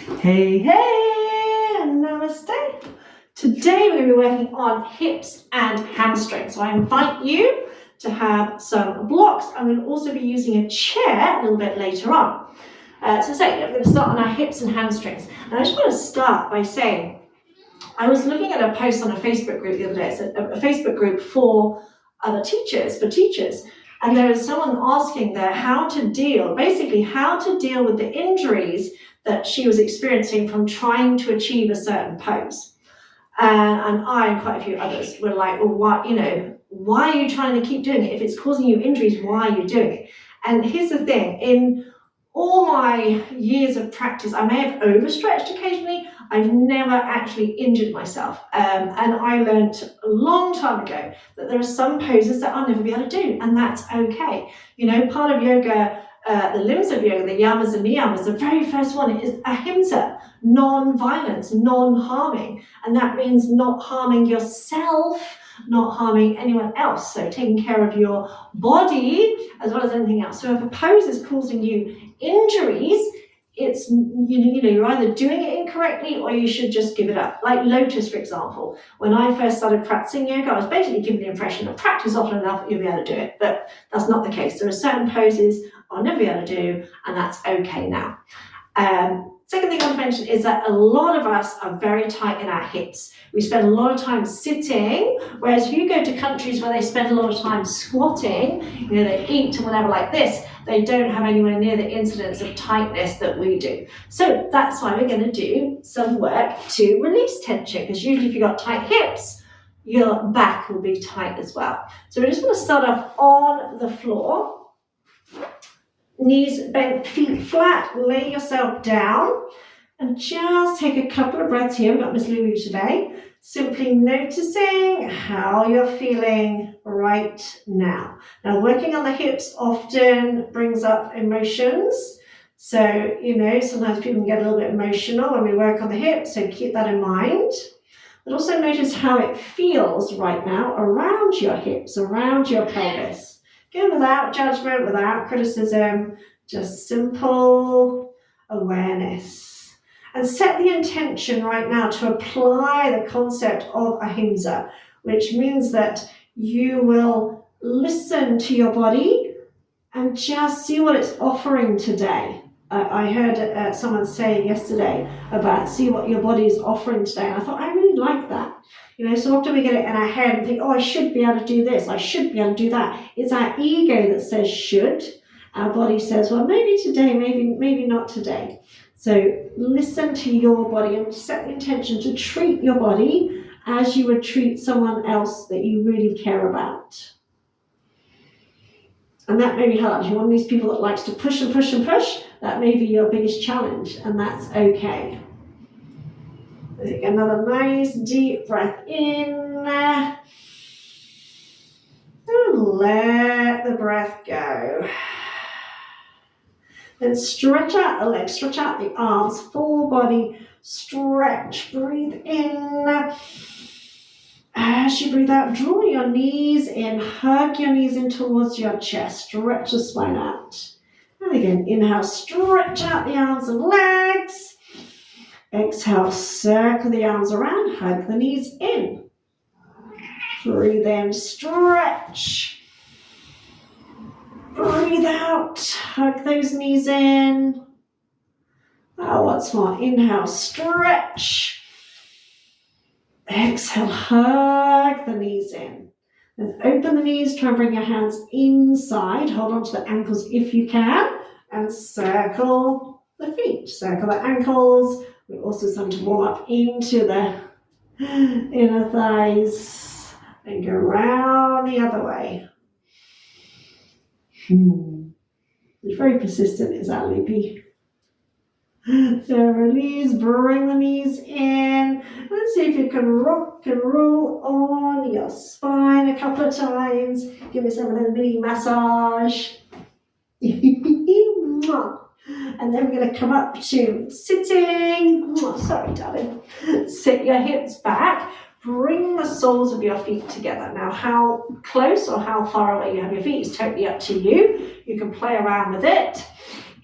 Hey, hey, Namaste. Today we're going to be working on hips and hamstrings. So I invite you to have some blocks. I'm going to also be using a chair a little bit later on. I'm going to start on our hips and hamstrings. And I just want to start by saying, I was looking at a post on a Facebook group the other day. It's a Facebook group for teachers. And there was someone asking there how to deal with the injuries that she was experiencing from trying to achieve a certain pose. And I and quite a few others were like, well, why are you trying to keep doing it? If it's causing you injuries, why are you doing it? And here's the thing, in all my years of practice, I may have overstretched occasionally. I've never actually injured myself. And I learned a long time ago that there are some poses that I'll never be able to do, and that's okay. Part of yoga, the limbs of yoga, the yamas and niyamas, the very first one is ahimsa, non-violence, non-harming. And that means not harming yourself, not harming anyone else. So taking care of your body as well as anything else. So if a pose is causing you injuries, it's, you're either doing it incorrectly or you should just give it up. Like lotus, for example. When I first started practicing yoga, I was basically given the impression that practice often enough, you'll be able to do it. But that's not the case. There are certain poses I'll never be able to do, and that's okay now. Second thing I want to mention is that a lot of us are very tight in our hips. We spend a lot of time sitting, whereas if you go to countries where they spend a lot of time squatting, they eat and whatever like this, they don't have anywhere near the incidence of tightness that we do. So that's why we're going to do some work to release tension, because usually if you've got tight hips, your back will be tight as well. So we're just going to start off on the floor. Knees bent, feet flat, lay yourself down and just take a couple of breaths here. We've got Miss Lulu today. Simply noticing how you're feeling right now. Now, working on the hips often brings up emotions. So, sometimes people can get a little bit emotional when we work on the hips, so keep that in mind. But also notice how it feels right now around your hips, around your pelvis. Again, without judgment, without criticism, just simple awareness. And set the intention right now to apply the concept of ahimsa, which means that you will listen to your body and just see what it's offering today. I heard someone say yesterday about see what your body is offering today. And I thought, I really like that. So often we get it in our head and think, I should be able to do this, I should be able to do that. It's our ego that says should. Our body says, well, maybe today, maybe not today. So listen to your body and set the intention to treat your body as you would treat someone else that you really care about. And that may be hard. If you're one of these people that likes to push and push and push, that may be your biggest challenge, and that's okay. Take another nice deep breath in. And let the breath go. Then stretch out the legs, stretch out the arms, full body stretch. Breathe in. As you breathe out, draw your knees in, hug your knees in towards your chest, stretch the spine out. And again, inhale, stretch out the arms and legs. Exhale, circle the arms around, hug the knees in. Breathe in, stretch. Breathe out, hug those knees in. Once more, inhale, stretch. Exhale, hug the knees in. Then open the knees, try and bring your hands inside. Hold on to the ankles if you can. And circle the feet. Circle the ankles. We're also starting to warm up into the inner thighs. And go round the other way. It's very persistent, is that loopy? So release, bring the knees in. Let's see if you can rock and roll on your spine a couple of times. Give yourself a little mini massage. And then we're going to come up to sitting. Sorry, darling. Sit your hips back. Bring the soles of your feet together. Now, how close or how far away you have your feet is totally up to you. You can play around with it.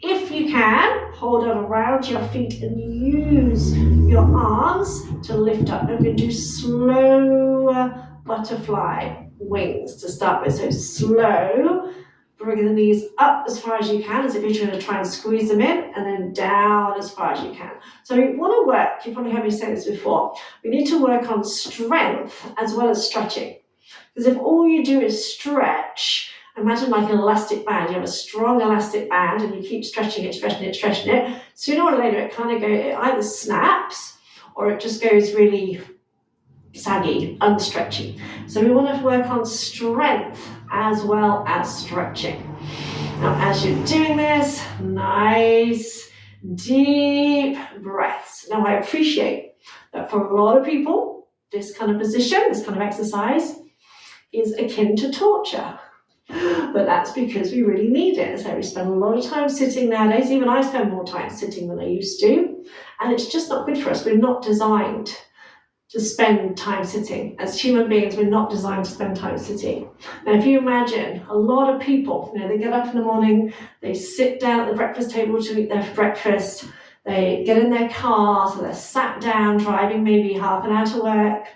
If you can, hold on around your feet and use your arms to lift up. And we're going to do slow butterfly wings to start with. So slow, bring the knees up as far as you can, as if you're trying to try and squeeze them in, and then down as far as you can. So we want to work, you've probably heard me say this before, we need to work on strength as well as stretching. Because if all you do is stretch, imagine like an elastic band. You have a strong elastic band and you keep stretching it, stretching it, stretching it. Sooner or later it kind of goes, it either snaps or it just goes really saggy, unstretchy. So we want to work on strength as well as stretching. Now as you're doing this, nice deep breaths. Now I appreciate that for a lot of people, this kind of position, this kind of exercise is akin to torture. But that's because we really need it. So we spend a lot of time sitting nowadays. Even I spend more time sitting than I used to. And it's just not good for us. We're not designed to spend time sitting. As human beings, we're not designed to spend time sitting. Now, if you imagine a lot of people, they get up in the morning, they sit down at the breakfast table to eat their breakfast, they get in their car, so they're sat down driving maybe half an hour to work,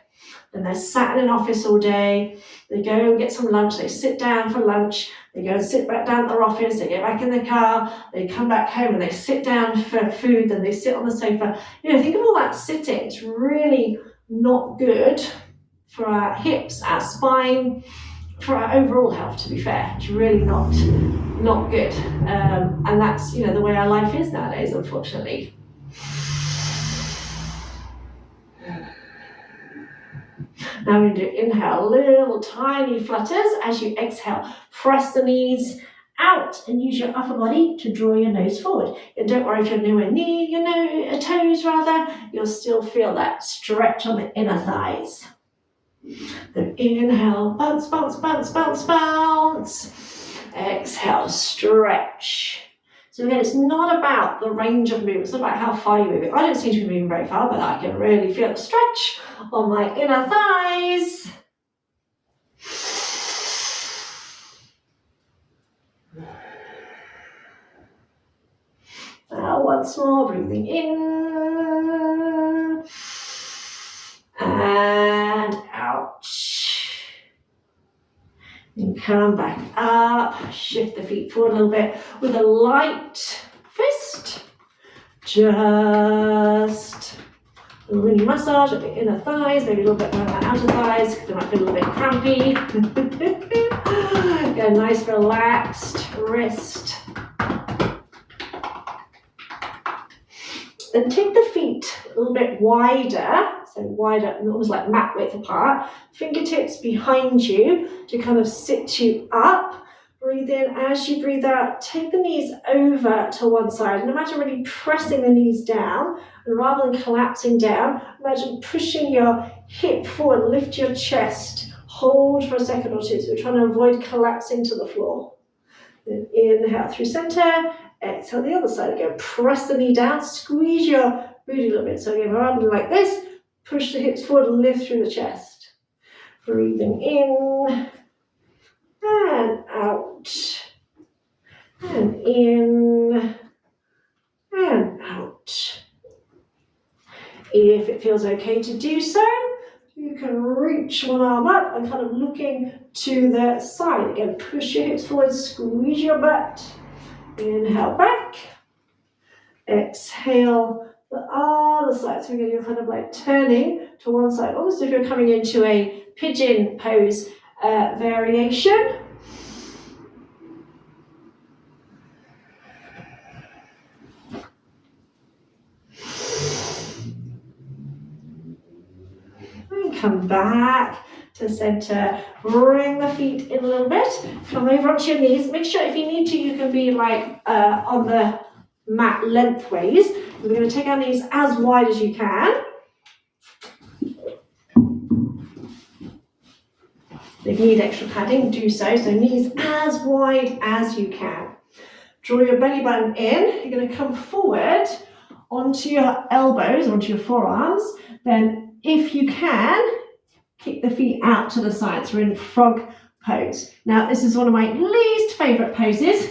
then they're sat in an office all day, they go and get some lunch, they sit down for lunch, they go and sit back down at their office, they get back in the car, they come back home and they sit down for food, then they sit on the sofa. Think of all that sitting. It's really not good for our hips, our spine, for our overall health, to be fair. It's really not good. And that's, the way our life is nowadays, unfortunately. Now we're going to inhale, little tiny flutters. As you exhale, press the knees out and use your upper body to draw your nose forward. And don't worry if you're nowhere near your toes, you'll still feel that stretch on the inner thighs. Then inhale, bounce, bounce, bounce, bounce, bounce. Exhale, stretch. So again, it's not about the range of movement, it's not about how far you're moving. I don't seem to be moving very far, but I can really feel the stretch on my inner thighs. Now once more, breathing in and out. And come back up, shift the feet forward a little bit with a light fist. Just a mini massage at the inner thighs, maybe a little bit around the outer thighs because they might feel a little bit crampy. Get a nice relaxed wrist. Then take the feet a little bit wider, so wider and almost like mat width apart. Fingertips behind you to kind of sit you up. Breathe in. As you breathe out, take the knees over to one side. And imagine really pressing the knees down. And rather than collapsing down, imagine pushing your hip forward. Lift your chest. Hold for a second or two. So we're trying to avoid collapsing to the floor. Then inhale through center. Exhale the other side again. Press the knee down. Squeeze your booty a little bit. So again, rather than like this, push the hips forward and lift through the chest. Breathing in and out. And in and out. If it feels okay to do so, you can reach one arm up and kind of looking to the side. Again, push your hips forward, squeeze your butt. Inhale back. Exhale the other side. So again, you're kind of like turning to one side, almost if you're coming into a pigeon pose variation. And come back to center. Bring the feet in a little bit. Come over onto your knees. Make sure if you need to, you can be like on the mat lengthways. We're going to take our knees as wide as you can. If you need extra padding, do so. So knees as wide as you can. Draw your belly button in. You're going to come forward onto your elbows, onto your forearms. Then if you can, kick the feet out to the sides. We're in frog pose. Now, this is one of my least favourite poses,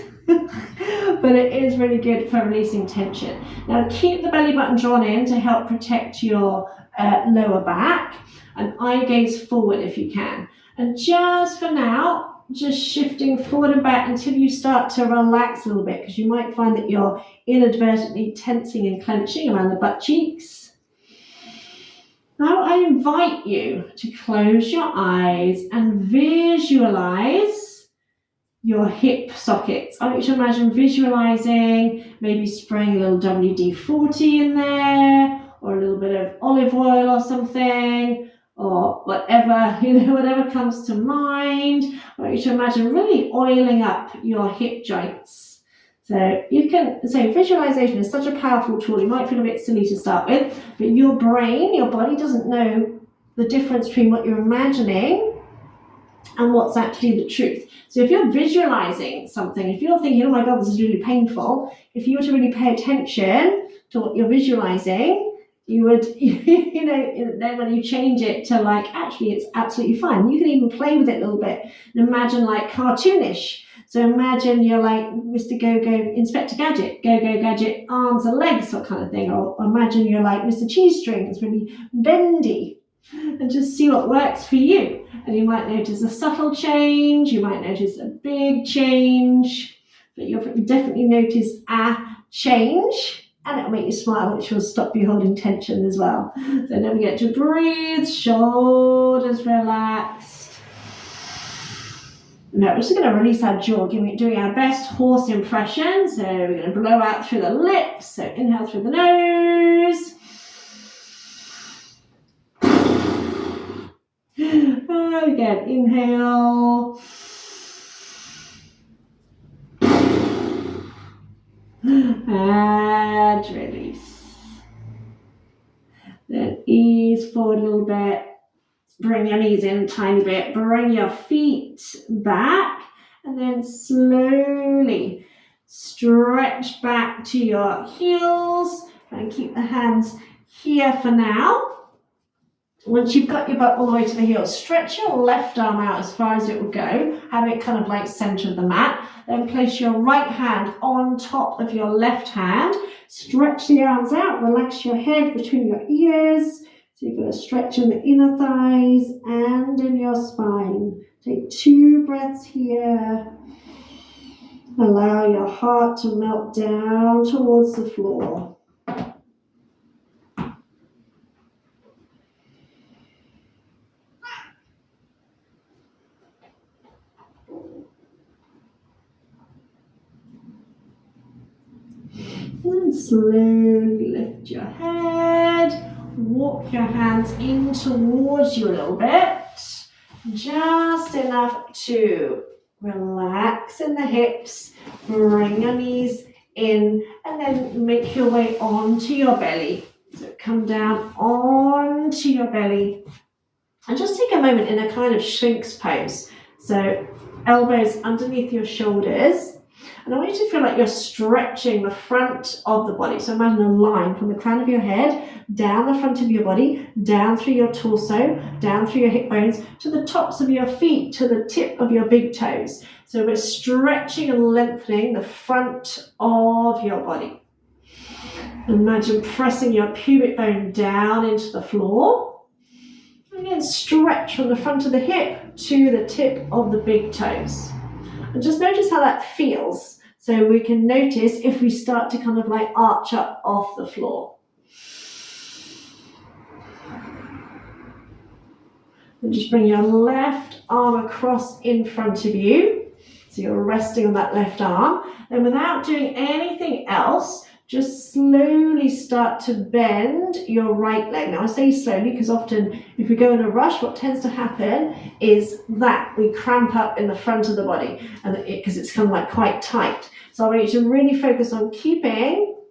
but it is really good for releasing tension. Now keep the belly button drawn in to help protect your lower back, and eye gaze forward if you can. And just for now, just shifting forward and back until you start to relax a little bit, because you might find that you're inadvertently tensing and clenching around the butt cheeks. Now I invite you to close your eyes and visualize your hip sockets. I want you to imagine visualizing, maybe spraying a little WD-40 in there, or a little bit of olive oil or something, or whatever, whatever comes to mind. I want you to imagine really oiling up your hip joints. So visualization is such a powerful tool. You might feel a bit silly to start with, but your brain, your body doesn't know the difference between what you're imagining and what's actually the truth. So if you're visualizing something, if you're thinking, oh my God, this is really painful, if you were to really pay attention to what you're visualizing, you would, then when you change it to actually it's absolutely fine. You can even play with it a little bit and imagine cartoonish. So imagine you're like Mr. Go-Go, Inspector Gadget, Go-Go Gadget, arms and legs, that kind of thing. Or imagine you're like Mr. Cheese Strings, really bendy. And just see what works for you. And you might notice a subtle change, you might notice a big change, but you'll definitely notice a change. And it'll make you smile, which will stop you holding tension as well. So don't forget to breathe, shoulders relaxed. Now we're just going to release our jaw, doing our best horse impression. So we're going to blow out through the lips. So inhale through the nose. And again, inhale. And release. Then ease forward a little bit. Bring your knees in a tiny bit. Bring your feet back. And then slowly stretch back to your heels. And keep the hands here for now. Once you've got your butt all the way to the heels, stretch your left arm out as far as it will go. Have it kind of center of the mat. Then place your right hand on top of your left hand. Stretch the arms out. Relax your head between your ears. So you're going to stretch in the inner thighs and in your spine. Take 2 breaths here. Allow your heart to melt down towards the floor. And slowly lift your head, walk your hands in towards you a little bit, just enough to relax in the hips, bring your knees in, and then make your way onto your belly. So come down onto your belly, and just take a moment in a kind of shrink's pose. So elbows underneath your shoulders. And I want you to feel like you're stretching the front of the body. So imagine a line from the crown of your head, down the front of your body, down through your torso, down through your hip bones, to the tops of your feet, to the tip of your big toes. So we're stretching and lengthening the front of your body. Imagine pressing your pubic bone down into the floor. And then stretch from the front of the hip to the tip of the big toes. And just notice how that feels. So we can notice if we start to kind of arch up off the floor. And just bring your left arm across in front of you. So you're resting on that left arm. And without doing anything else, just slowly start to bend your right leg. Now I say slowly because often if we go in a rush, what tends to happen is that we cramp up in the front of the body and because it's kind of quite tight. So I want you to really focus on keeping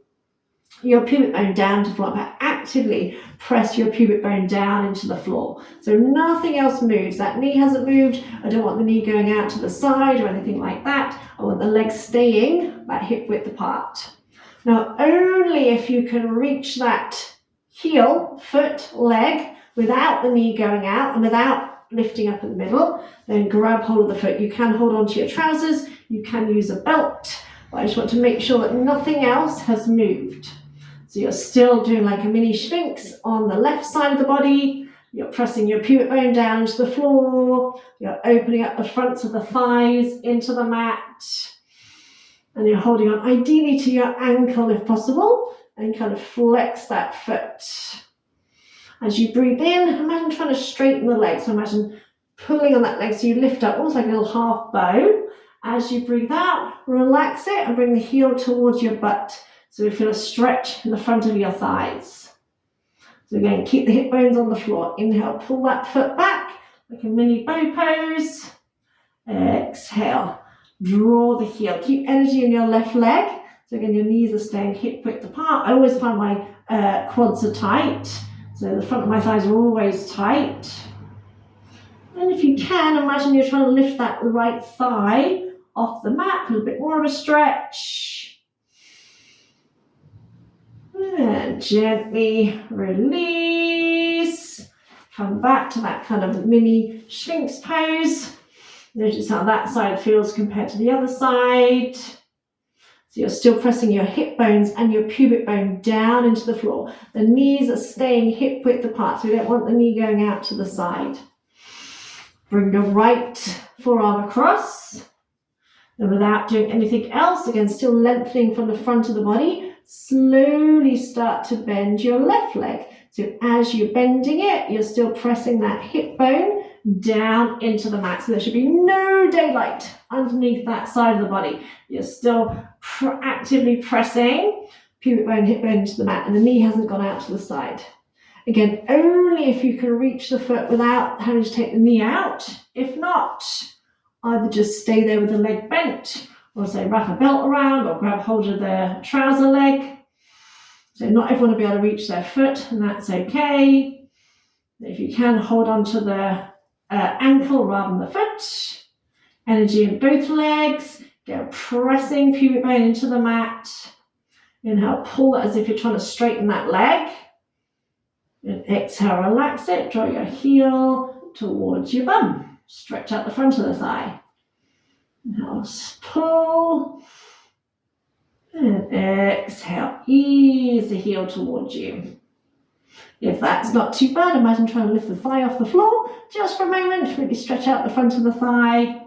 your pubic bone down to the floor, but actively press your pubic bone down into the floor. So nothing else moves. That knee hasn't moved. I don't want the knee going out to the side or anything like that. I want the legs staying about hip width apart. Now, only if you can reach that heel, foot, leg, without the knee going out and without lifting up in the middle, then grab hold of the foot. You can hold onto your trousers, you can use a belt, But I just want to make sure that nothing else has moved. So you're still doing like a mini sphinx on the left side of the body. You're pressing your pubic bone down into the floor. You're opening up the fronts of the thighs into the mat. And you're holding on ideally to your ankle if possible, and kind of flex that foot. As you breathe in, imagine trying to straighten the leg. So imagine pulling on that leg so you lift up almost like a little half bow. As you breathe out, relax it and bring the heel towards your butt. So we feel a stretch in the front of your thighs. So again, keep the hip bones on the floor. Inhale, pull that foot back like a mini bow pose. Exhale. Draw the heel. Keep energy in your left leg. So again, your knees are staying hip width apart. I always find my quads are tight. So the front of my thighs are always tight. And if you can, imagine you're trying to lift that right thigh off the mat. A little bit more of a stretch. And gently release. Come back to that kind of mini Sphinx pose. Notice how that side feels compared to the other side. So you're still pressing your hip bones and your pubic bone down into the floor. The knees are staying hip width apart, so we don't want the knee going out to the side. Bring the right forearm across. And without doing anything else, again, still lengthening from the front of the body, slowly start to bend your left leg. So as you're bending it, you're still pressing that hip bone down into the mat. So there should be no daylight underneath that side of the body. You're still actively pressing pubic bone, hip bone into the mat, and the knee hasn't gone out to the side. Again, only if you can reach the foot without having to take the knee out. If not, either just stay there with the leg bent, or say wrap a belt around, or grab hold of the trouser leg. So not everyone will be able to reach their foot, and that's okay. If you can, hold on to the ankle rather than the foot. Energy in both legs. Go pressing pubic bone into the mat. Inhale, pull it as if you're trying to straighten that leg. And exhale, relax it. Draw your heel towards your bum. Stretch out the front of the thigh. Inhale, pull. And exhale, ease the heel towards you. If that's not too bad, imagine trying to lift the thigh off the floor just for a moment. Really stretch out the front of the thigh.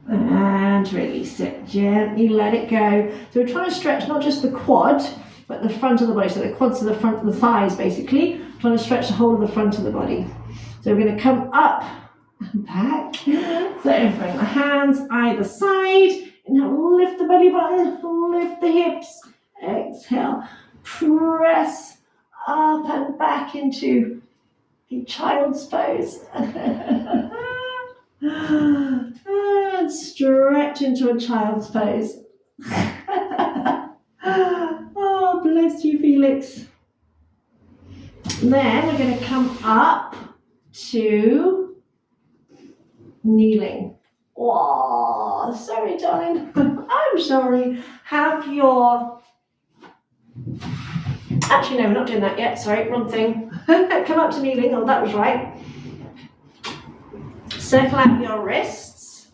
And release it. Gently let it go. So we're trying to stretch not just the quad, but the front of the body. So the quads to the front of the thighs, basically. Trying to stretch the whole of the front of the body. So we're going to come up and back. So bring the hands either side. Inhale, lift the belly button, lift the hips. Exhale, press up and back into a child's pose. And stretch into a child's pose. Oh, bless you, Felix. Then we're going to come up to kneeling. Oh, sorry, darling. I'm sorry. Have your... Actually, no, we're not doing that yet. Sorry, wrong thing. Come up to kneeling. Oh, that was right. Circle out your wrists.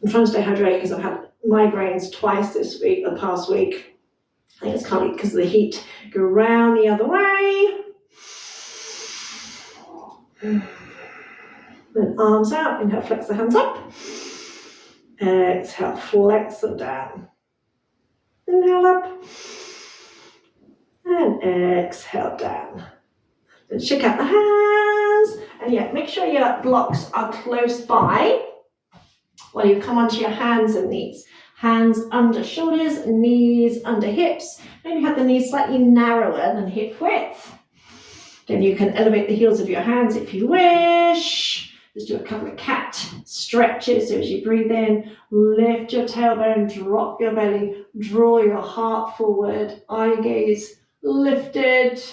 I'm trying to stay hydrated because I've had migraines twice this week, the past week. I think it's kind of because of the heat. Go round the other way. Then arms out. Inhale, flex the hands up. Exhale, flex them down. Inhale up. And exhale down. Then shake out the hands. And yeah, make sure your blocks are close by while you come onto your hands and knees. Hands under shoulders, knees under hips. Maybe have the knees slightly narrower than hip width. Then you can elevate the heels of your hands if you wish. Just do a couple of cat stretches. So as you breathe in, lift your tailbone, drop your belly, draw your heart forward, eye gaze lifted.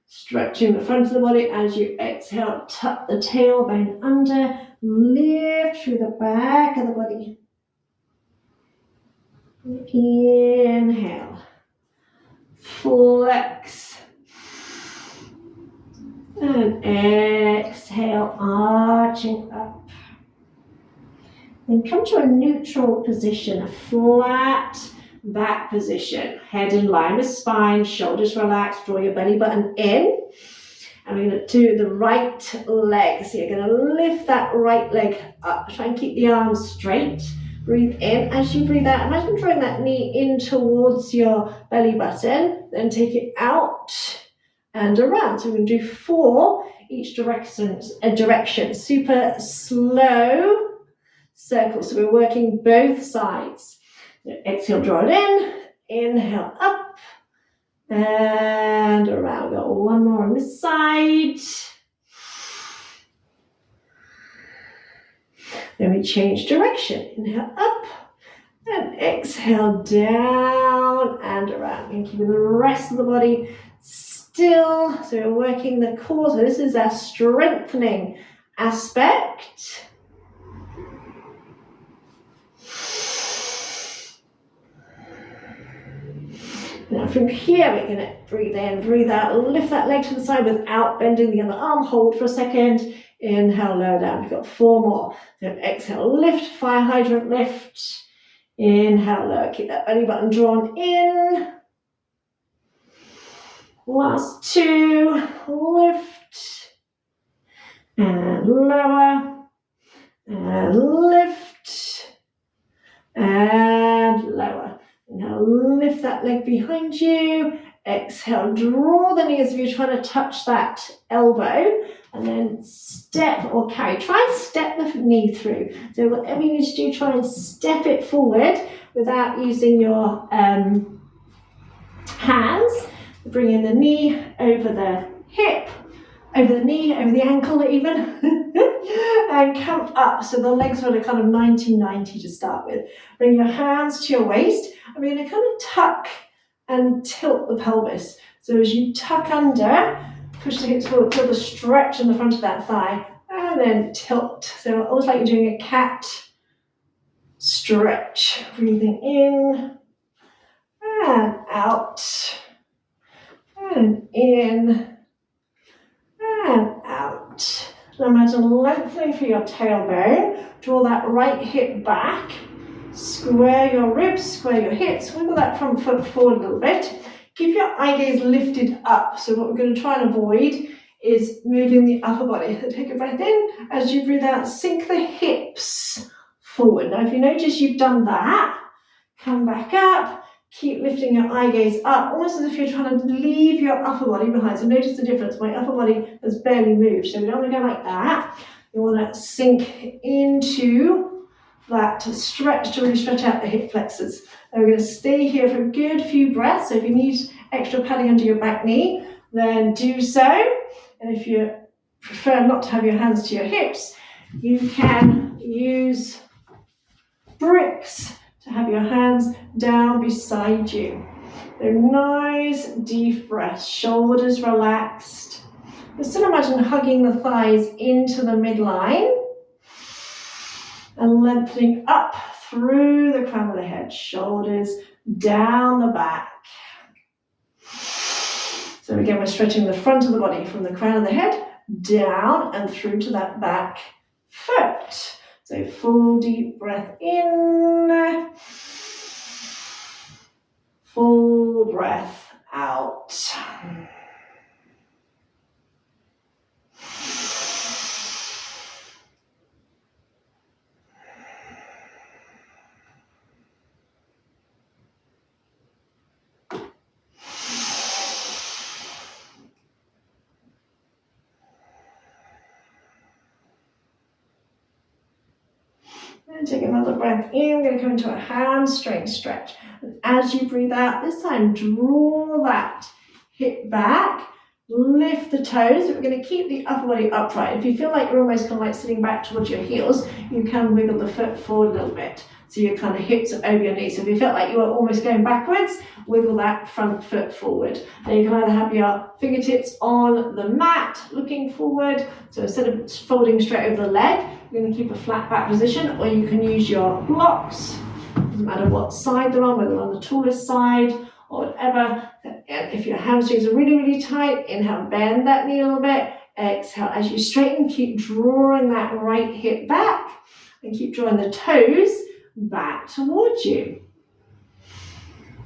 Stretching the front of the body as you exhale, tuck the tailbone under, lift through the back of the body. Inhale, flex, and exhale, arching up. Then come to a neutral position, a flat back position. Head in line with spine, shoulders relaxed, draw your belly button in. And we're going to do the right leg. So you're going to lift that right leg up. Try and keep the arms straight. Breathe in. As you breathe out, imagine drawing that knee in towards your belly button. Then take it out and around. So we're going to do 4 each direction. Super slow circles. So we're working both sides. So exhale, draw it in. Inhale, up. And around. Got one more on this side. Then we change direction. Inhale up and exhale down and around. And keeping the rest of the body still. So we're working the core. So this is our strengthening aspect. Now from here, we're going to breathe in, breathe out, lift that leg to the side without bending the other arm. Hold for a second. Inhale, lower down. We've got 4 more. So exhale, lift, fire hydrant lift. Inhale, lower. Keep that belly button drawn in. Last 2. Lift. And lower. And lift. And lower. Now lift that leg behind you. Exhale, draw the knee as if you're trying to touch that elbow. And then step or carry. Try and step the knee through. So whatever you need to do, try and step it forward without using your hands. Bring in the knee over the hip, over the knee, over the ankle even. And come up. So the legs are kind of 90-90 to start with. Bring your hands to your waist. And we're going to kind of tuck and tilt the pelvis. So as you tuck under, push the hips forward, feel the stretch in the front of that thigh, and then tilt. So almost like you're doing a cat stretch. Breathing in and out and in and out. So imagine lengthening through your tailbone. Draw that right hip back. Square your ribs, square your hips. Wiggle that front foot forward a little bit. Keep your eye gaze lifted up. So what we're going to try and avoid is moving the upper body. So take a breath in. As you breathe out, sink the hips forward. Now if you notice you've done that, come back up. Keep lifting your eye gaze up, almost as if you're trying to leave your upper body behind. So notice the difference. My upper body has barely moved. So we don't want to go like that. You want to sink into that stretch to really stretch out the hip flexors. And we're going to stay here for a good few breaths. So if you need extra padding under your back knee, then do so. And if you prefer not to have your hands to your hips, you can use bricks to have your hands down beside you. So nice deep breaths, shoulders relaxed. But still imagine hugging the thighs into the midline and lengthening up through the crown of the head, shoulders down the back. So again, we're stretching the front of the body from the crown of the head down and through to that back foot. So full deep breath in, full breath out. And take another breath in. We're going to come into a hamstring stretch. And as you breathe out, this time draw that hip back, lift the toes. We're going to keep the upper body upright. If you feel like you're almost kind of like sitting back towards your heels, you can wiggle the foot forward a little bit. So your kind of hips are over your knees. So if you felt like you were almost going backwards, wiggle that front foot forward. And you can either have your fingertips on the mat looking forward. So instead of folding straight over the leg, you're going to keep a flat back position, or you can use your blocks. Doesn't matter what side they're on, whether on the tallest side or whatever. And if your hamstrings are really, really tight, inhale, bend that knee a little bit. Exhale, as you straighten, keep drawing that right hip back. and keep drawing the toes back towards you.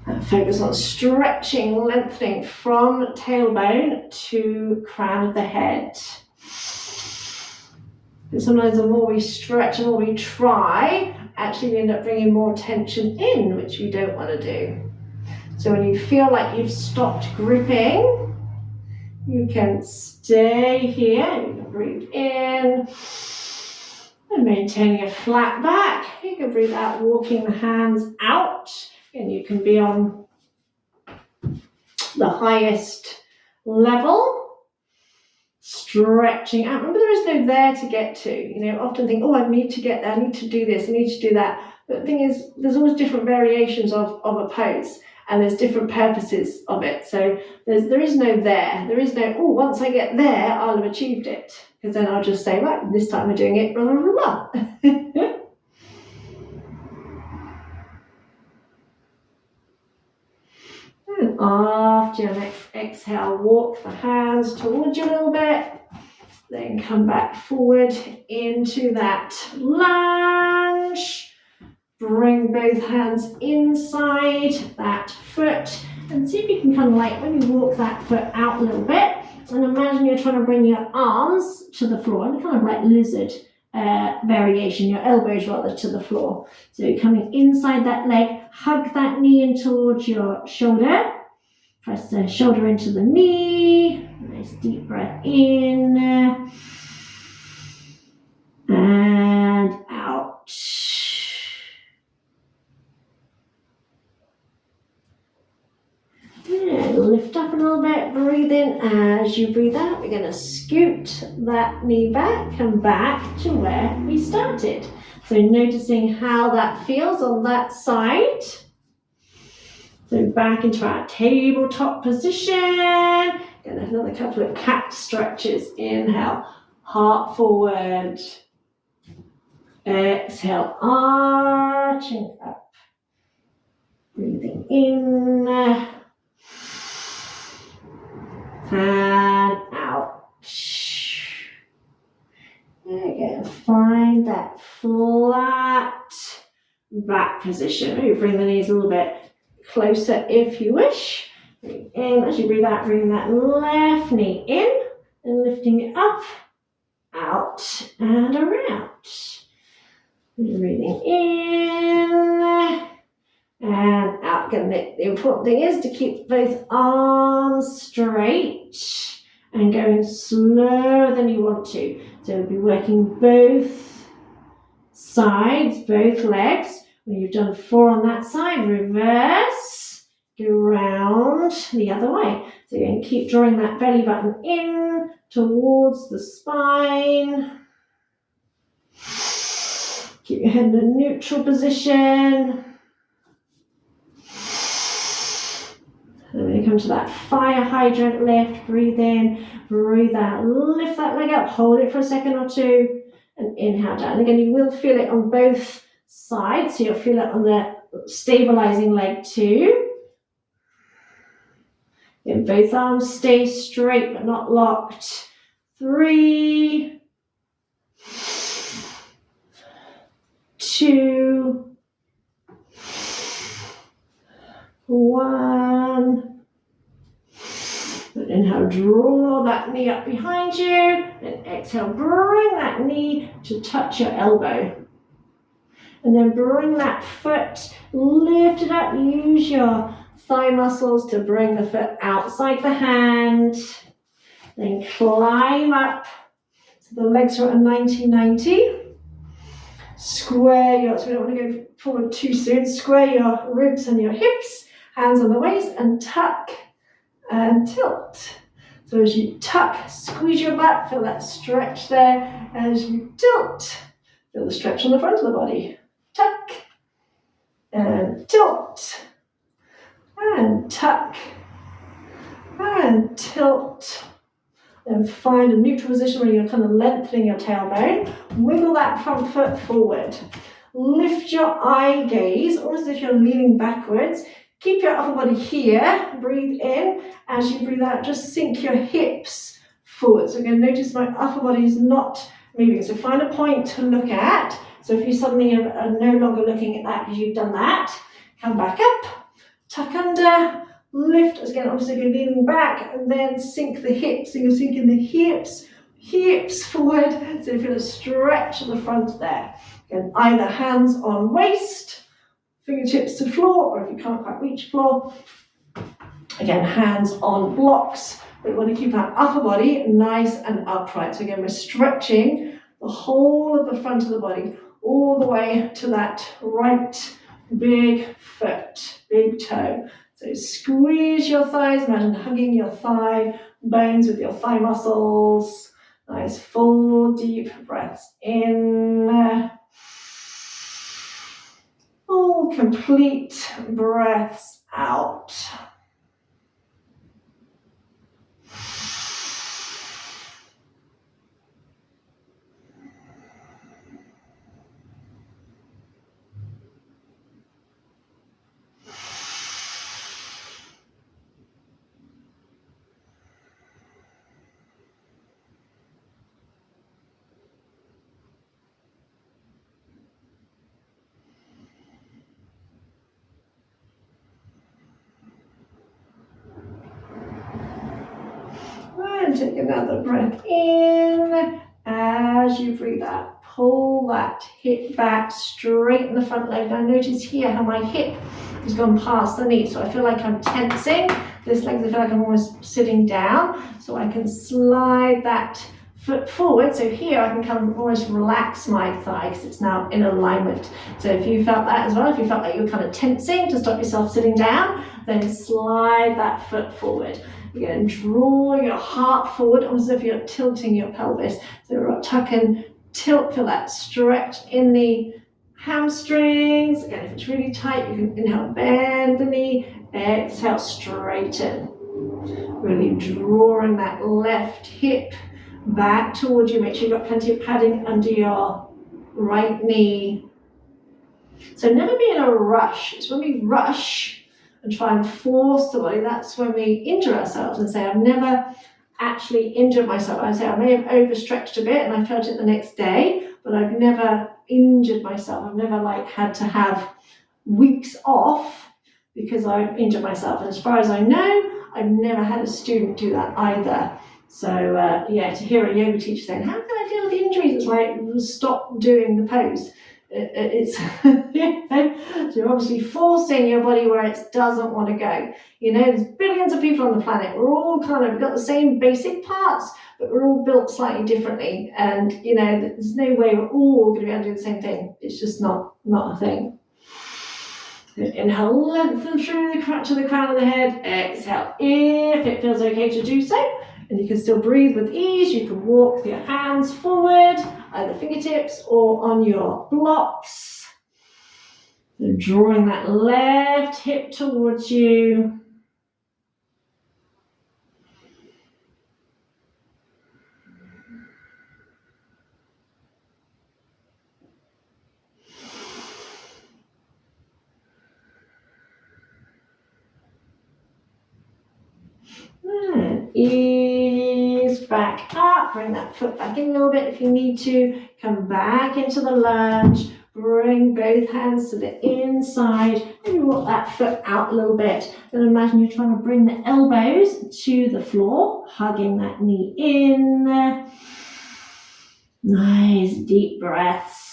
And focus on stretching, lengthening from tailbone to crown of the head. And sometimes the more we stretch, the more we try, actually we end up bringing more tension in, which we don't want to do. So when you feel like you've stopped gripping, you can stay here. You can breathe in and maintaining a flat back. You can breathe out, walking the hands out, and you can be on the highest level. Stretching out. Remember, there is no there to get to. You know, often think, oh, I need to get there, I need to do this, I need to do that. But the thing is, there's always different variations of a pose, and there's different purposes of it. So there is no there. There is no, oh, once I get there, I'll have achieved it. Because then I'll just say, right, this time we're doing it, blah, blah, blah, blah. And after your next exhale, walk the hands towards you a little bit. Then come back forward into that lunge. Bring both hands inside that foot. And see if you can kind of like, when you walk that foot out a little bit, and imagine you're trying to bring your arms to the floor, and kind of like lizard variation, your elbows rather to the floor. So you're coming inside that leg, hug that knee in towards your shoulder. Press the shoulder into the knee. Nice deep breath in and out. And lift up a little bit, breathe in. As you breathe out, we're going to scoot that knee back and back to where we started. So noticing how that feels on that side. So back into our tabletop position. Gonna have another couple of cat stretches. Inhale, heart forward. Exhale, arching up. Breathing in. And out. There we go. Find that flat back position. Maybe bring the knees a little bit closer if you wish. Breathe in. As you breathe out, bring that left knee in and lifting it up, out, and around. Breathing in and out. The important thing is to keep both arms straight and going slower than you want to. So we'll be working both sides, both legs. When you've done 4 on that side, reverse, go round the other way. So you're going to keep drawing that belly button in towards the spine. Keep your head in a neutral position. And when you come to that fire hydrant lift, breathe in, breathe out, lift that leg up, hold it for a second or two, and inhale down. Again, you will feel it on both sides, so you'll feel it on the stabilizing leg too. And both arms stay straight but not locked. 3, 2, 1. And inhale, draw that knee up behind you. And exhale, bring that knee to touch your elbow. And then bring that foot, lift it up. Use your thigh muscles to bring the foot outside the hand. Then climb up. So the legs are at a 90-90. Square your, so we don't want to go forward too soon. Square your ribs and your hips. Hands on the waist and tuck and tilt. So as you tuck, squeeze your back, feel that stretch there. As you tilt, feel the stretch on the front of the body. Tuck and tilt and tuck and tilt. Then find a neutral position where you're kind of lengthening your tailbone. Wiggle that front foot forward. Lift your eye gaze, almost as if you're leaning backwards. Keep your upper body here. Breathe in. As you breathe out, just sink your hips forward. So again, notice my upper body is not moving. So find a point to look at. So if you suddenly are no longer looking at that because you've done that, come back up, tuck under, lift, again, obviously if you're leaning back, and then sink the hips, so you're sinking the hips forward, so you feel a stretch at the front there. Again, either hands on waist, fingertips to floor, or if you can't quite reach floor, again, hands on blocks. We want to keep our upper body nice and upright. So again, we're stretching the whole of the front of the body, all the way to that right big foot, big toe. So squeeze your thighs, imagine hugging your thigh bones with your thigh muscles. Nice full deep breaths in. All complete breaths out. And take another breath in. As you breathe out, pull that hip back, straighten the front leg. Now notice here how my hip has gone past the knee, so I feel like I'm tensing this leg. I feel like I'm almost sitting down, so I can slide that foot forward. So here I can come almost relax my thigh because it's now in alignment. So if you felt that as well, if you felt like you're kind of tensing to stop yourself sitting down, then slide that foot forward. Again, draw your heart forward, almost as if you're tilting your pelvis. So tuck and tilt, feel that stretch in the hamstrings. Again, if it's really tight, you can inhale, bend the knee, exhale, straighten. Really drawing that left hip back towards you. Make sure you've got plenty of padding under your right knee. So never be in a rush. It's when we rush and try and force the body, that's when we injure ourselves and say, I've never actually injured myself. I say, I may have overstretched a bit and I felt it the next day, but I've never injured myself. I've never had to have weeks off because I've injured myself. And as far as I know, I've never had a student do that either. So to hear a yoga teacher saying, how can I deal with injuries? It's like, stop doing the pose. It's so you're obviously forcing your body where it doesn't want to go. There's billions of people on the planet. We're all we've got the same basic parts, but we're all built slightly differently. And there's no way we're all going to be able to do the same thing. It's just not a thing. Inhale, lengthen through to the crown of the head. Exhale, if it feels okay to do so. And you can still breathe with ease. You can walk with your hands forward, either fingertips or on your blocks. So drawing that left hip towards you. And ease back up, bring that foot back in a little bit if you need to. Come back into the lunge, bring both hands to the inside, and walk that foot out a little bit. Then imagine you're trying to bring the elbows to the floor, hugging that knee in. Nice deep breaths.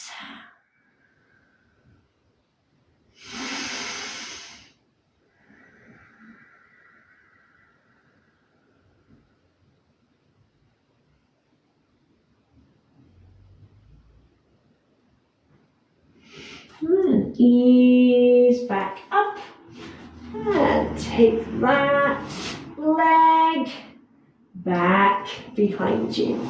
And ease back up and take that leg back behind you.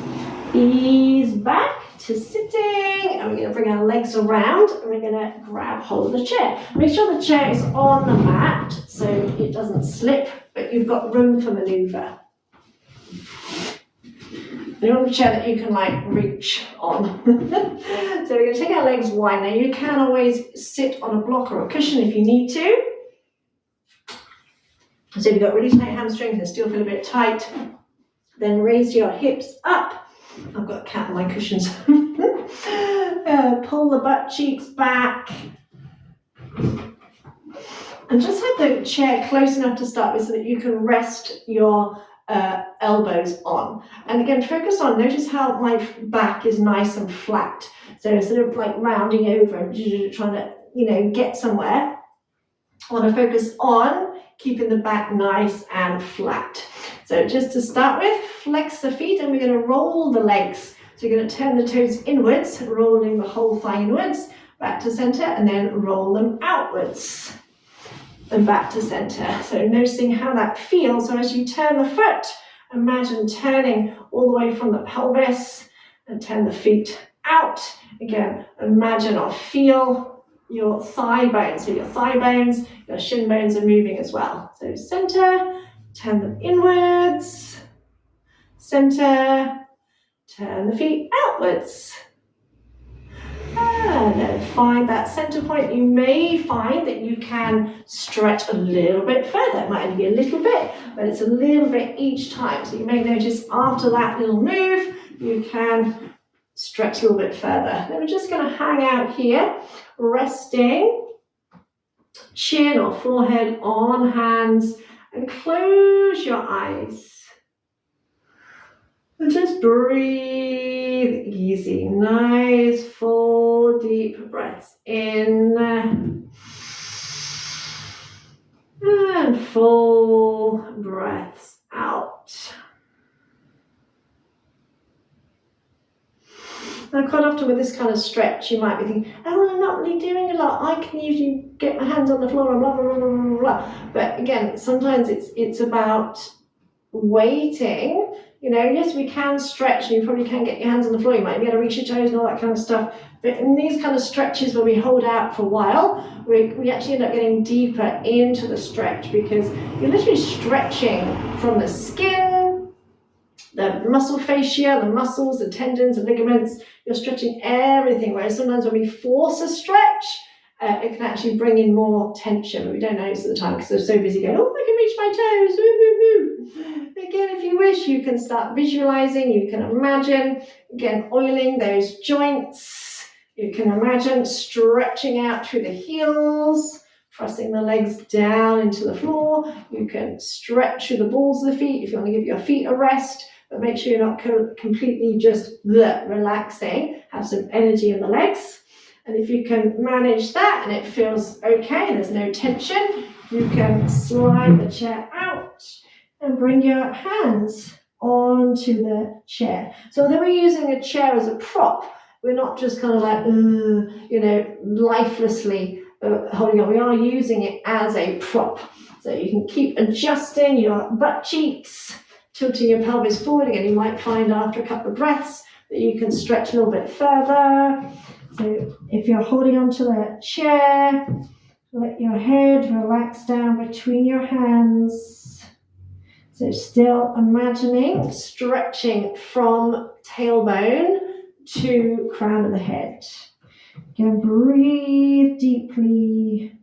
Ease back to sitting, and we're going to bring our legs around and we're going to grab hold of the chair. Make sure the chair is on the mat so it doesn't slip, but you've got room for manoeuvre. You're on a chair that you can reach on. So we're going to take our legs wide. Now you can always sit on a block or a cushion if you need to. So if you've got really tight hamstrings and still feel a bit tight, then raise your hips up I've got a cat on my cushions. Pull the butt cheeks back. And just have the chair close enough to start with so that you can rest your elbows on. And again, focus on, notice how my back is nice and flat. So instead of like rounding over and trying to, get somewhere, I want to focus on keeping the back nice and flat. So just to start with, flex the feet and we're going to roll the legs. So you're going to turn the toes inwards, rolling the whole thigh inwards, back to center, and then roll them outwards and back to center. So noticing how that feels. So as you turn the foot, imagine turning all the way from the pelvis and turn the feet out. Again, imagine or feel your thigh bones. So your thigh bones, your shin bones are moving as well. So center, turn them inwards, center, turn the feet outwards. And then find that center point. You may find that you can stretch a little bit further. It might only be a little bit, but it's a little bit each time. So you may notice after that little move, you can stretch a little bit further. Then we're just going to hang out here, resting chin or forehead on hands, and close your eyes. And just breathe easy, nice, full, deep breaths in and full breaths out. Now, quite often with this kind of stretch, you might be thinking, oh, well, I'm not really doing a lot. I can usually get my hands on the floor and blah, blah, blah, blah, blah, blah. But again, sometimes it's about waiting. Yes, we can stretch and you probably can get your hands on the floor. You might be able to reach your toes and all that kind of stuff. But in these kind of stretches where we hold out for a while, we actually end up getting deeper into the stretch because you're literally stretching from the skin, the muscle fascia, the muscles, the tendons, the ligaments. You're stretching everything. Whereas sometimes when we force a stretch, it can actually bring in more tension. We don't notice at the time because they're so busy going, oh, I can reach my toes. Again, if you wish, you can start visualizing. You can imagine, again, oiling those joints. You can imagine stretching out through the heels, pressing the legs down into the floor. You can stretch through the balls of the feet if you want to give your feet a rest, but make sure you're not completely just relaxing. Have some energy in the legs. And if you can manage that and it feels okay, there's no tension, you can slide the chair out and bring your hands onto the chair. So although we're using a chair as a prop, we're not just kind of like, lifelessly holding on. We are using it as a prop. So you can keep adjusting your butt cheeks, tilting your pelvis forward. Again, you might find after a couple of breaths that you can stretch a little bit further. So if you're holding onto the chair, let your head relax down between your hands. So still imagining stretching from tailbone to crown of the head. Again, breathe deeply.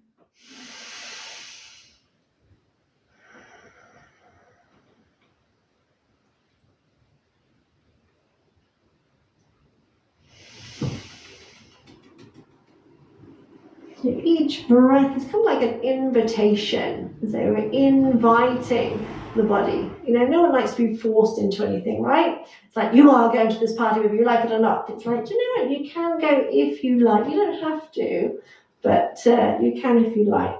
So each breath is kind of like an invitation. So we're inviting the body. No one likes to be forced into anything, right? It's like, you are going to this party whether you like it or not. It's like, do you know what? You can go if you like. You don't have to, but you can if you like.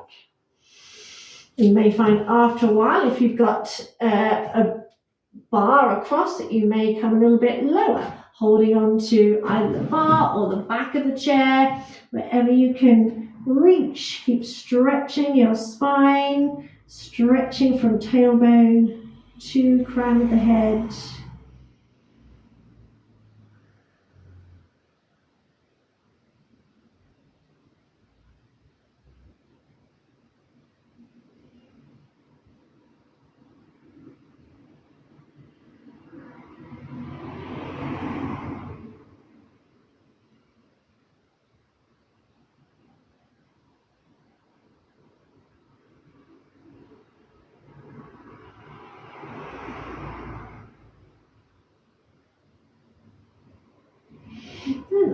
You may find after a while, if you've got a bar across, that you may come a little bit lower, holding on to either the bar or the back of the chair, wherever you can reach. Keep stretching your spine, stretching from tailbone to crown of the head.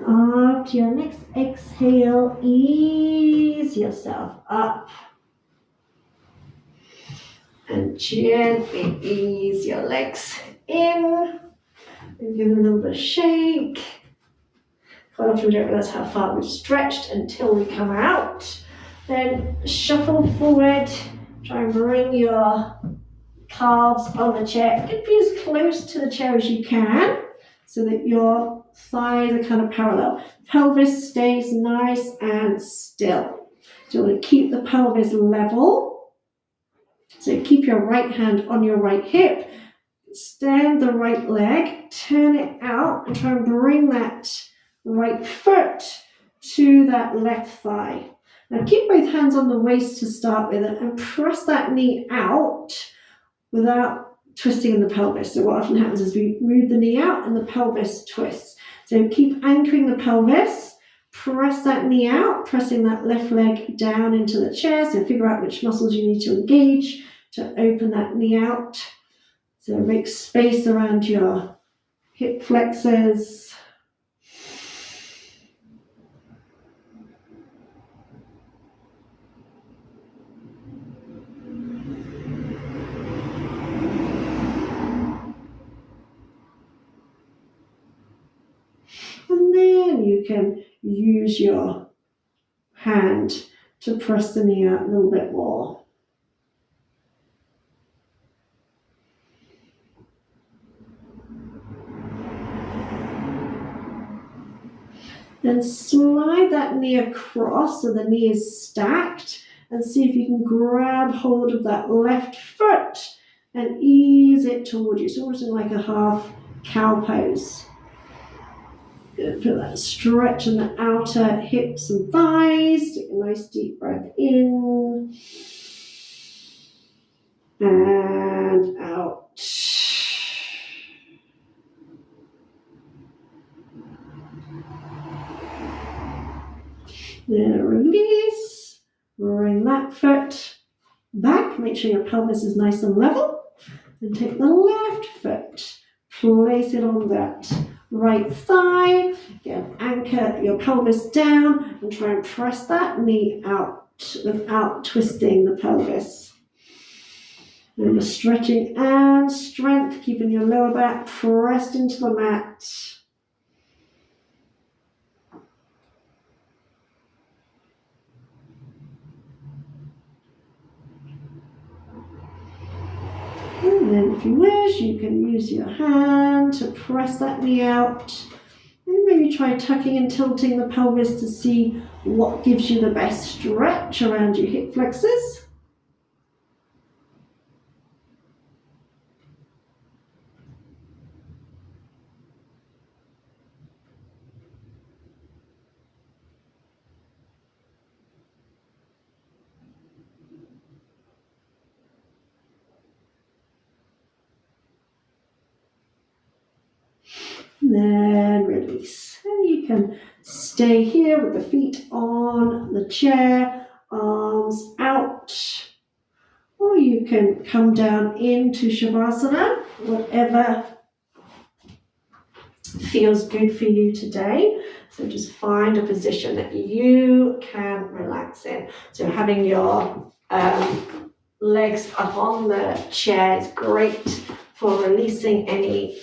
after your next exhale, ease yourself up. And gently ease your legs in. And give them a little bit of shake. Quite often we don't realize how far we've stretched until we come out. Then shuffle forward. Try and bring your calves on the chair. Get be as close to the chair as you can so that your thighs are kind of parallel. Pelvis stays nice and still. So you want to keep the pelvis level. So keep your right hand on your right hip. Stand the right leg, turn it out, and try and bring that right foot to that left thigh. Now keep both hands on the waist to start with and press that knee out without twisting in the pelvis. So what often happens is we move the knee out and the pelvis twists. So keep anchoring the pelvis, press that knee out, pressing that left leg down into the chair. So figure out which muscles you need to engage to open that knee out. So make space around your hip flexors. And then you can use your hand to press the knee out a little bit more. Then slide that knee across so the knee is stacked and see if you can grab hold of that left foot and ease it toward you. So almost in like a half cow pose. Good, feel that stretch in the outer hips and thighs. Take a nice deep breath in and out. Then release, bring that foot back, make sure your pelvis is nice and level. Then take the left foot, place it on that right thigh, again anchor your pelvis down and try and press that knee out without twisting the pelvis. Remember stretching and strength, keeping your lower back pressed into the mat. And then if you wish, you can use your hand to press that knee out. And maybe try tucking and tilting the pelvis to see what gives you the best stretch around your hip flexors. Then release. And you can stay here with the feet on the chair, arms out. Or you can come down into Shavasana, whatever feels good for you today. So just find a position that you can relax in. So having your legs up on the chair is great for releasing any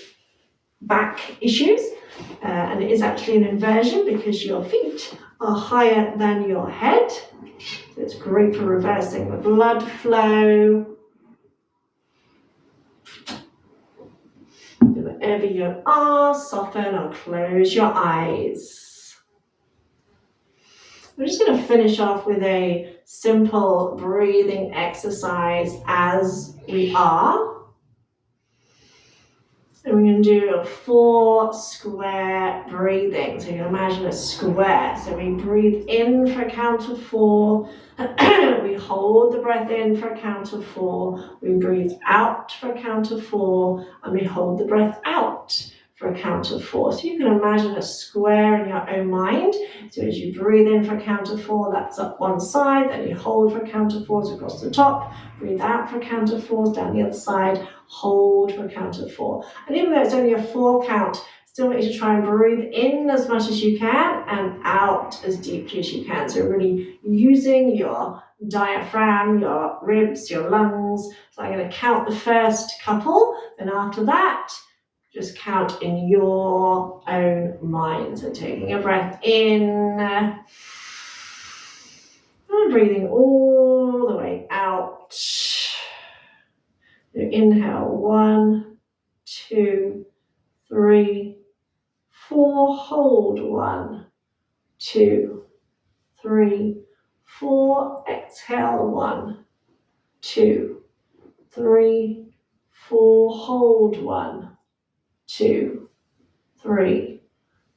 back issues, and it is actually an inversion because your feet are higher than your head, so it's great for reversing the blood flow. Wherever you are, soften or close your eyes. We're just going to finish off with a simple breathing exercise as we are. And we're going to do a 4 square breathing. So you can imagine a square. So we breathe in for a count of 4. We hold the breath in for a count of 4. We breathe out for a count of 4. And we hold the breath out for a count of 4. So you can imagine a square in your own mind. So as you breathe in for a count of 4, that's up one side. Then you hold for a count of 4 across the top. Breathe out for a count of 4 down the other side. Hold for a count of 4. And even though it's only a 4 count, Still want you to try and breathe in as much as you can and out as deeply as you can. So really using your diaphragm, your ribs, your lungs. So I'm going to count the first couple, and after that, just count in your own mind. So taking a breath in and breathing all the way out. So inhale, 1, 2, 3, 4. Hold, 1, 2, 3, 4. Exhale, 1, 2, 3, 4. Hold, 1, 2, 3,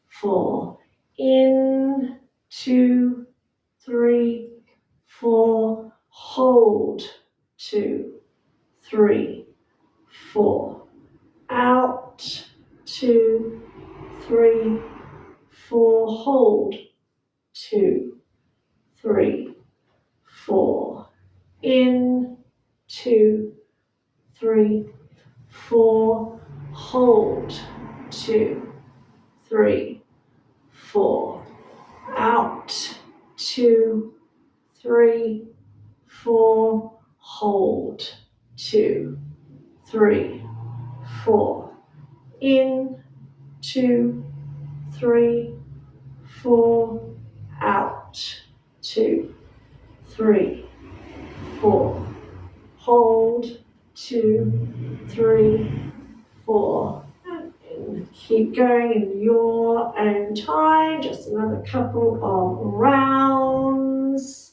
4. In, 2, 3, 4. Hold, 2, 3, 4. Out, 2, 3, 4. Hold, 2, 3, 4. In, 2, 3, 4. Hold, 2, 3, 4. Out, 2, 3, 4. Hold, 2, 3, 4. In, 2, 3, 4. Out, 2, 3, 4. Hold, 2, 3, 4. And keep going in your own time. Just another couple of rounds.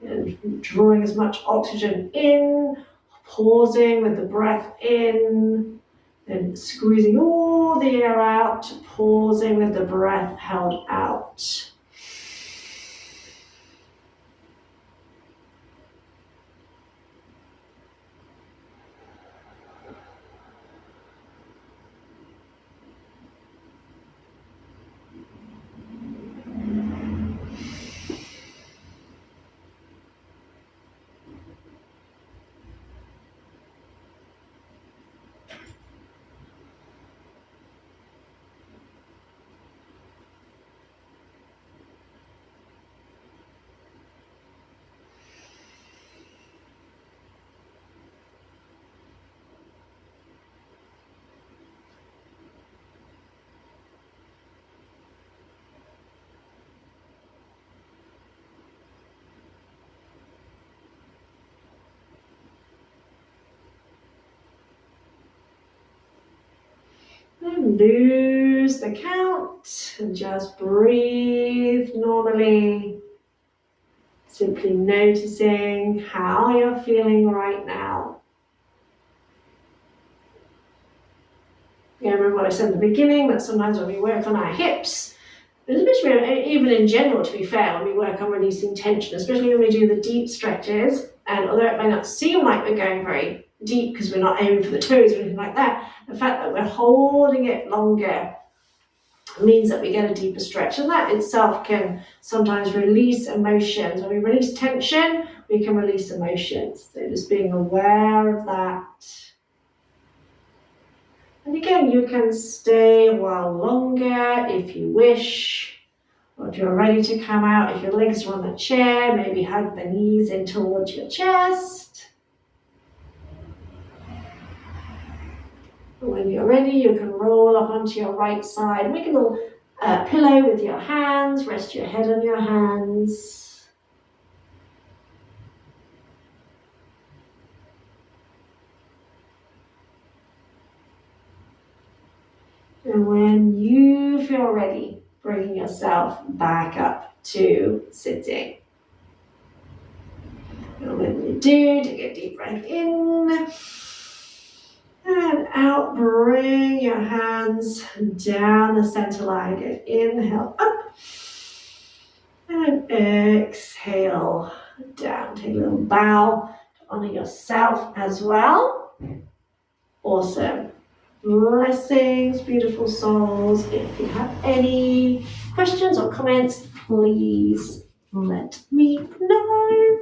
And drawing as much oxygen in, pausing with the breath in, and squeezing all the air out, pausing with the breath held out. And lose the count and just breathe normally. Simply noticing how you're feeling right now. Yeah, remember what I said in the beginning, that sometimes when we work on our hips, especially even in general, to be fair, when we work on releasing tension, especially when we do the deep stretches, and although it may not seem like we're going very deep because we're not aiming for the toes or anything like that, the fact that we're holding it longer means that we get a deeper stretch, and that itself can sometimes release emotions. When we release tension, we can release emotions. So just being aware of that. And again, you can stay a while longer if you wish, or if you're ready to come out, if your legs are on the chair, maybe hug the knees in towards your chest. When you're ready, you can roll up onto your right side. Make a little pillow with your hands. Rest your head on your hands. And when you feel ready, bring yourself back up to sitting. And when you do, take a deep breath in. And out, bring your hands down the center line. Good. Inhale up. And exhale down. Take a little bow to honor yourself as well. Awesome. Blessings, beautiful souls. If you have any questions or comments, please let me know.